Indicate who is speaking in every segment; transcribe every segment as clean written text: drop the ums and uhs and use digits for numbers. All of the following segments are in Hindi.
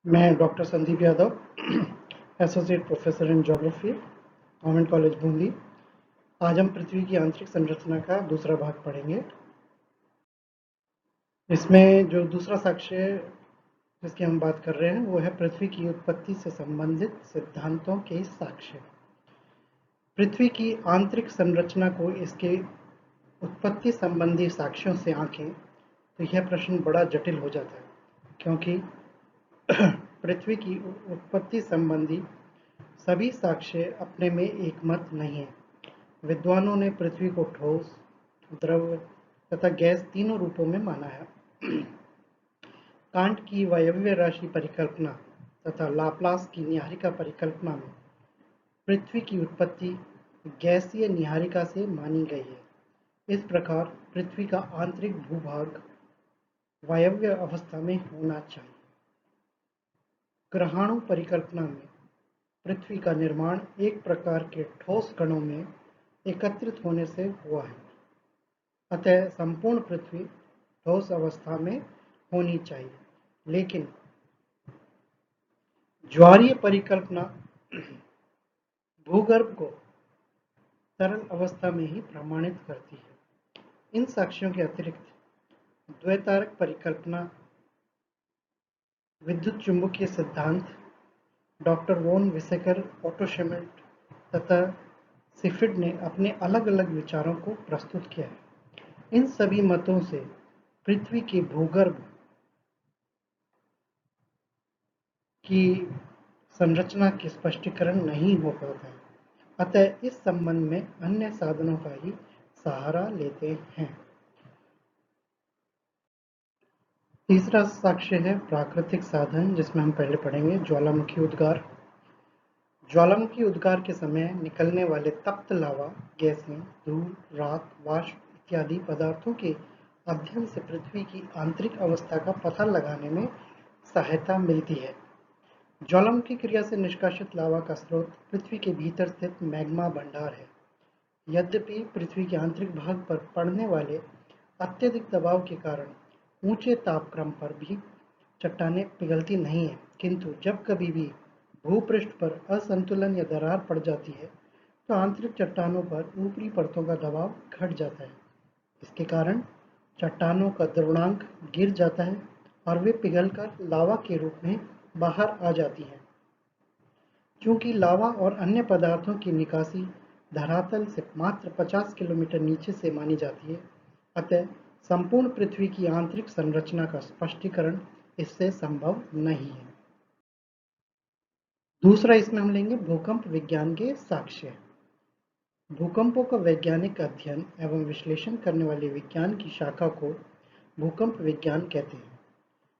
Speaker 1: मैं doctor Sandeep Yadav, associate professor in geography, government college Bundi. आज हम पृथ्वी की आंतरिक संरचना का दूसरा भाग पढ़ेंगे। इसमें जो दूसरा साक्ष्य जिसकी हम बात कर रहे हैं वो है पृथ्वी की उत्पत्ति से संबंधित सिद्धांतों के साक्ष्य। पृथ्वी की आंतरिक संरचना को इसके उत्पत्ति संबंधी साक्ष्यों से आंकें तो यह प्रश्न बड़ा जटिल हो जाता है, क्योंकि पृथ्वी की उत्पत्ति संबंधी सभी साक्ष्य अपने में एकमत नहीं है। विद्वानों ने पृथ्वी को ठोस, द्रव तथा गैस तीनों रूपों में माना है। कांट की वायव्य राशि परिकल्पना तथा लाप्लास की नीहारिका परिकल्पना में पृथ्वी की उत्पत्ति गैसीय नीहारिका से मानी गई है। इस प्रकार पृथ्वी का आंतरिक भूभाग वायव्य अवस्था में होना चाहिए। ग्रहाणु परिकल्पना में पृथ्वी का निर्माण एक प्रकार के ठोस कणों में एकत्रित होने से हुआ है, अतः संपूर्ण पृथ्वी ठोस अवस्था में होनी चाहिए। लेकिन ज्वारीय परिकल्पना भूगर्भ को तरल अवस्था में ही प्रमाणित करती है। इन साक्ष्यों के अतिरिक्त द्वैतारक परिकल्पना, विद्युत चुंबकीय सिद्धांत, डॉक्टर वोन विसेकर, ओटो शेमिट तथा सिफिड ने अपने अलग-अलग विचारों को प्रस्तुत किया है। इन सभी मतों से पृथ्वी के भूगर्भ की संरचना के स्पष्टीकरण नहीं हो पाता है, अतः इस संबंध में अन्य साधनों का ही सहारा लेते हैं। तीसरा साक्ष्य है प्राकृतिक साधन, जिसमें हम पहले पढ़ेंगे ज्वालामुखी उद्गार। ज्वालामुखी उद्गार के समय निकलने वाले तप्त लावा, गैसें, धूल, राख, वाष्प इत्यादि पदार्थों के अध्ययन से पृथ्वी की आंतरिक अवस्था का पता लगाने में सहायता मिलती है। ज्वालामुखी क्रिया से निष्कासित लावा का स्रोत पृथ्वी के भीतर स्थित मैग्मा भंडार है। यद्यपि पृथ्वी के आंतरिक भाग पर पड़ने वाले अत्यधिक दबाव के कारण ऊंचे तापक्रम पर भी चट्टानें पिघलती नहीं हैं, किंतु जब कभी भी भूपृष्ठ पर असंतुलन या दरार पड़ जाती है तो आंतरिक चट्टानों पर ऊपरी परतों का दबाव घट जाता है। इसके कारण चट्टानों का द्रवणांक गिर जाता है और वे पिघलकर लावा के रूप में बाहर आ जाती हैं। चूंकि लावा और अन्य पदार्थों की निकासी धरातल से मात्र 50 किलोमीटर नीचे से मानी जाती है, अतः संपूर्ण पृथ्वी की आंतरिक संरचना का स्पष्टीकरण इससे संभव नहीं है। दूसरा इसमें हम लेंगे भूकंप विज्ञान के साक्ष्य। भूकंपों का वैज्ञानिक अध्ययन एवं विश्लेषण करने वाले विज्ञान की शाखा को भूकंप विज्ञान कहते हैं।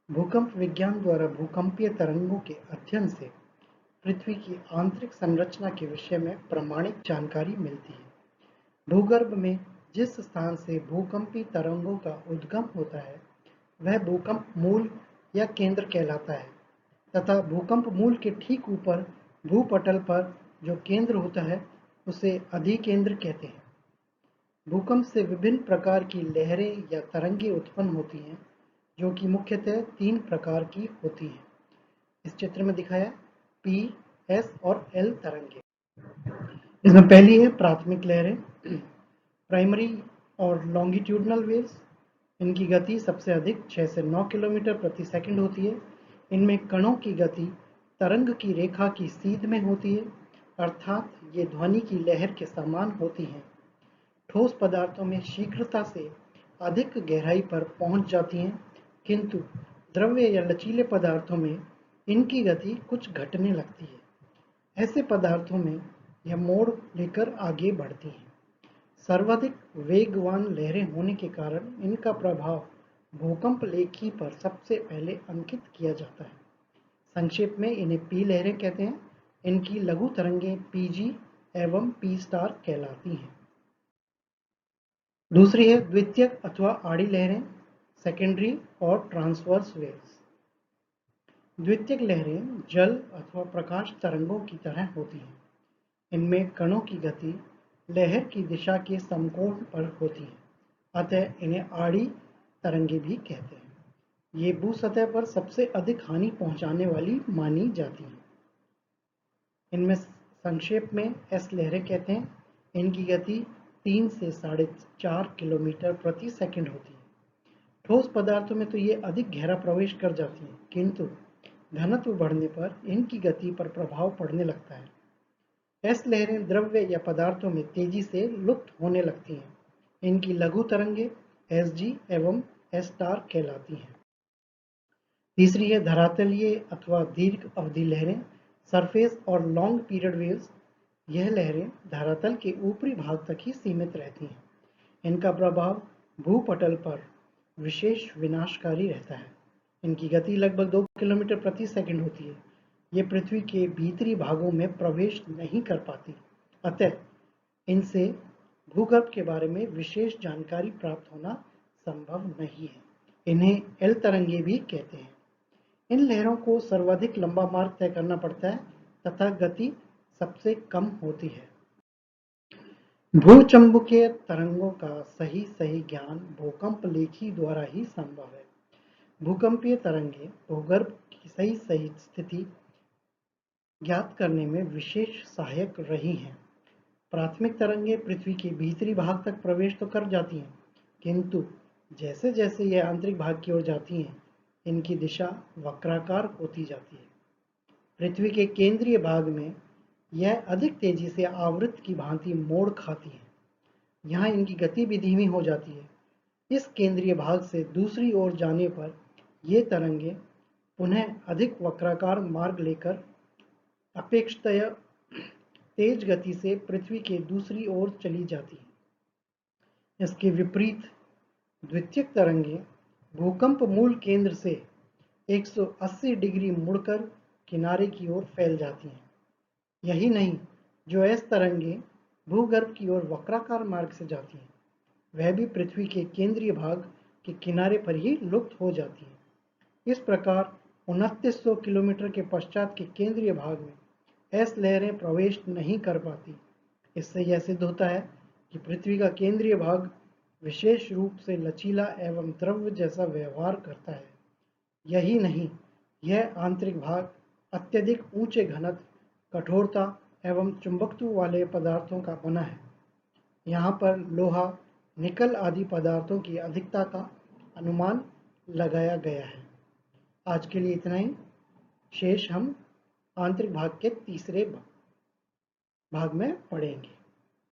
Speaker 1: भूकंप विज्ञान द्वारा भूकंपीय तरंगों के अध्ययन से पृथ्वी की आंतरिक संरचना के विषय में प्रामाणिक जानकारी मिलती है। भूगर्भ में जिस स्थान से भूकंपी तरंगों का उद्गम होता है वह भूकंप मूल या केंद्र कहलाता है, तथा भूकंप मूल के ठीक ऊपर भूपटल पर जो केंद्र होता है उसे अधिकेंद्र कहते हैं। भूकंप से विभिन्न प्रकार की लहरें या तरंगें उत्पन्न होती हैं, जो कि मुख्यतः 3 प्रकार की होती हैं। इस चित्र में दिखाया P, S और L तरंगें। इसमें पहली है प्राथमिक लहरें, प्राइमरी और लॉन्गिट्यूडनल वेव्स। इनकी गति सबसे अधिक 6 से 9 किलोमीटर प्रति सेकंड होती है। इनमें कणों की गति तरंग की रेखा की सीध में होती है, अर्थात ये ध्वनि की लहर के समान होती हैं। ठोस पदार्थों में शीघ्रता से अधिक गहराई पर पहुंच जाती हैं, किंतु द्रव्य या लचीले पदार्थों में इनकी गति कुछ घटने लगती है। ऐसे पदार्थों में यह मोड़ लेकर आगे बढ़ती हैं। सर्वाधिक वेगवान लहरें होने के कारण इनका प्रभाव भूकंप लेखी पर सबसे पहले अंकित किया जाता है। संक्षेप में इन्हें पी लहरें कहते हैं। इनकी लघु तरंगें पीजी एवं पी स्टार कहलाती हैं। दूसरी है द्वितीयक अथवा आड़ी लहरें, सेकेंडरी और ट्रांसवर्स वेव्स। द्वितीयक लहरें जल अथवा प्रकाश तरंगों की तरह होती हैं। इनमें कणों की गति लहर की दिशा के समकोण पर होती है, अतः इन्हें आड़ी तरंगे भी कहते हैं। ये भूसतह पर सबसे अधिक हानि पहुंचाने वाली मानी जाती हैं। इनमें संक्षेप में एस लहरें कहते हैं। इनकी गति 3 से 4.5 किलोमीटर प्रति सेकंड होती है। ठोस पदार्थों में तो ये अधिक गहरा प्रवेश कर जाती हैं, किंतु घनत्व बढ़ने पर इनकी गति पर प्रभाव पड़ने लगता है। एस लहरें द्रव्य या पदार्थों में तेजी से लुप्त होने लगती हैं। इनकी लघु तरंगे एसजी एवं एस स्टार कहलाती हैं। तीसरी है धरातलीय अथवा दीर्घ अवधि लहरें, सरफेस और लॉन्ग पीरियड वेव्स। यह लहरें धरातल के ऊपरी भाग तक ही सीमित रहती हैं। इनका प्रभाव भूपटल पर विशेष विनाशकारी रहता है। इनकी गति लगभग 2 किलोमीटर प्रति सेकंड होती है। ये पृथ्वी के भीतरी भागों में प्रवेश नहीं कर पाती, अतः इनसे भूगर्भ के बारे में विशेष जानकारी प्राप्त होना संभव नहीं है। इन्हें एल तरंगे भी कहते हैं। इन लहरों को सर्वाधिक लंबा मार्ग तय करना पड़ता है तथा गति सबसे कम होती है। भूचुंबकीय तरंगों का सही ज्ञान भूकंप लेखी द्वारा ही संभव है। भूकंपीय तरंगें भूगर्भ की सही स्थिति ज्ञात करने में विशेष सहायक रही हैं। प्राथमिक तरंगें पृथ्वी के भीतरी भाग तक प्रवेश तो कर जाती हैं, किंतु जैसे जैसे यह आंतरिक भाग की ओर जाती हैं, इनकी दिशा वक्राकार होती जाती है। पृथ्वी के केंद्रीय भाग में यह अधिक तेजी से आवृत्त की भांति मोड़ खाती है। यहाँ इनकी गति भी धीमी हो जाती है। इस केंद्रीय भाग से दूसरी ओर जाने पर ये तरंगें पुनः अधिक वक्राकार मार्ग लेकर अपेक्षाकृत तेज गति से पृथ्वी के दूसरी ओर चली जाती है। इसके विपरीत द्वितीयक तरंगें भूकंप मूल केंद्र से 180 डिग्री मुड़कर किनारे की ओर फैल जाती हैं। यही नहीं, जो एस तरंगें भूगर्भ की ओर वक्राकार मार्ग से जाती हैं, वह भी पृथ्वी के केंद्रीय भाग के किनारे पर ही लुप्त हो जाती हैं। इस प्रकार 2900 किलोमीटर के पश्चात के केंद्रीय भाग में एस लहरें प्रवेश नहीं कर पाती। इससे यह सिद्ध होता है कि पृथ्वी का केंद्रीय भाग विशेष रूप से लचीला एवं द्रव्य जैसा व्यवहार करता है। यही नहीं, यह आंतरिक भाग अत्यधिक ऊंचे घनत्व, कठोरता एवं चुंबकत्व वाले पदार्थों का बना है। यहाँ पर लोहा, निकल आदि पदार्थों की अधिकता का अनुमान लगाया गया है। आज के लिए इतना ही। शेष हम आंतरिक भाग के तीसरे भाग में पढ़ेंगे।